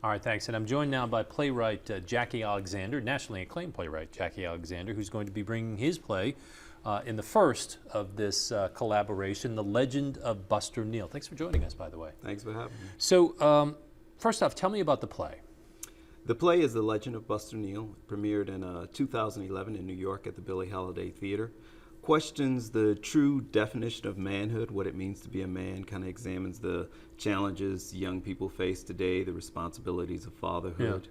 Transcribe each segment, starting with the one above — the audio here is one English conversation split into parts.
All right, thanks. And I'm joined now by playwright Jackie Alexander, nationally acclaimed playwright Jackie Alexander, who's going to be bringing his play in the first of this collaboration, The Legend of Buster Neal. Thanks for joining us, by the way. Thanks for having me. So, first off, tell me about the play. The play is The Legend of Buster Neal. It premiered in 2011 in New York at the Billie Holiday Theater. Questions the true definition of manhood, what it means to be a man, kind of examines the challenges young people face today, the responsibilities of fatherhood,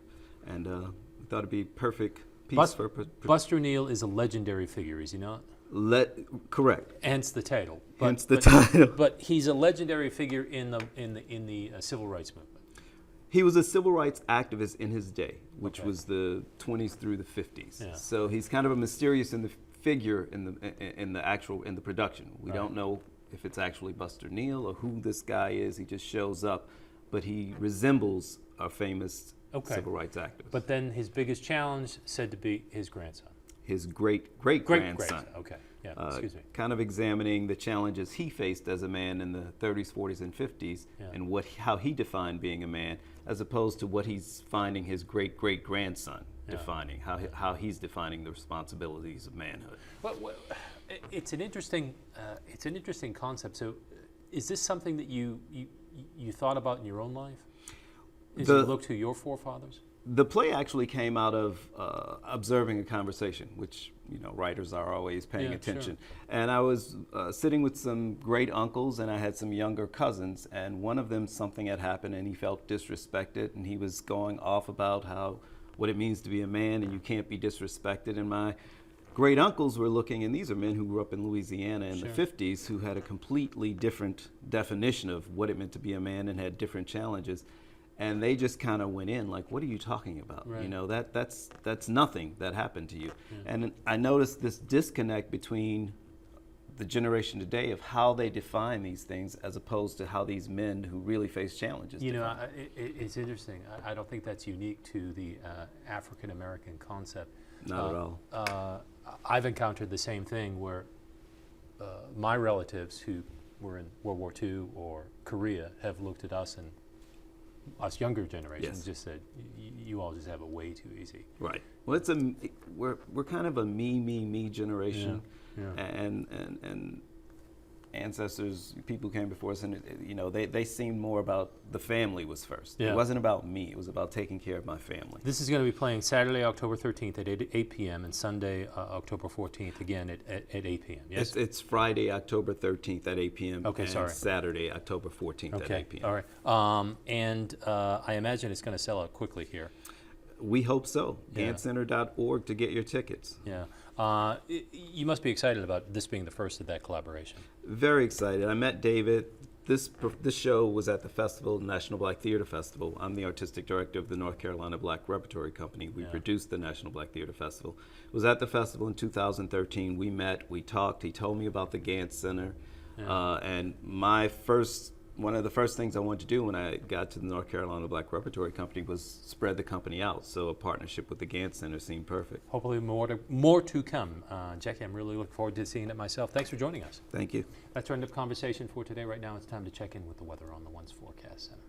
and we thought it'd be perfect piece for Buster Neal is a legendary figure, is he not? Correct. Hence the title. Hence the title. But he's a legendary figure in the civil rights movement. He was a civil rights activist in his day, which was the 20s through the 50s. Yeah. So he's kind of a mysterious figure in the production. We don't know if it's actually Buster Neal or who this guy is. He just shows up, but he resembles a famous civil rights activist. But then his biggest challenge said to be his grandson. His great-great-grandson. Okay, yeah, excuse me. Kind of examining the challenges he faced as a man in the 30s, 40s, and 50s, and how he defined being a man, as opposed to what he's finding his great-great-grandson defining, how he's defining the responsibilities of manhood. Well, it's an interesting concept. So, is this something that you thought about in your own life? As you look to your forefathers? The play actually came out of observing a conversation, which writers are always paying attention. Sure. And I was sitting with some great uncles, and I had some younger cousins, and one of them, something had happened, and he felt disrespected, and he was going off about what it means to be a man, and you can't be disrespected. And my great uncles were looking, and these are men who grew up in Louisiana in the 50s, who had a completely different definition of what it meant to be a man and had different challenges. And they just kind of went in like, what are you talking about? Right. That's nothing that happened to you. Yeah. And I noticed this disconnect between the generation today of how they define these things as opposed to how these men who really face challenges define. It's interesting. I don't think that's unique to the African American concept. Not at all. I've encountered the same thing where my relatives who were in World War II or Korea have looked at us and us younger generations just said, you all just have it way too easy. Right. Well, we're kind of a me generation, and ancestors, people who came before us, and they seemed more about the family was first. It wasn't about me. It was about taking care of my family. This is going to be playing Saturday, October 13th at 8 p.m. and Sunday, October 14th again at 8 p.m. Yes. It's Friday, October 13th at 8 p.m. Okay, and Saturday, October 14th at 8 p.m. All right. And I imagine it's going to sell out quickly here. We hope so. Gantcenter.org to get your tickets. Yeah. You must be excited about this being the first of that collaboration. Very excited. I met David. This show was at the festival, National Black Theater Festival. I'm the artistic director of the North Carolina Black Repertory Company. We produced the National Black Theater Festival. It was at the festival in 2013. We met, we talked. He told me about the Gantt Center. And one of the first things I wanted to do when I got to the North Carolina Black Repertory Company was spread the company out. So a partnership with the Gantt Center seemed perfect. Hopefully more to come. Jackie, I'm really looking forward to seeing it myself. Thanks for joining us. Thank you. That's our end of conversation for today. Right now it's time to check in with the weather on the One's Forecast Center.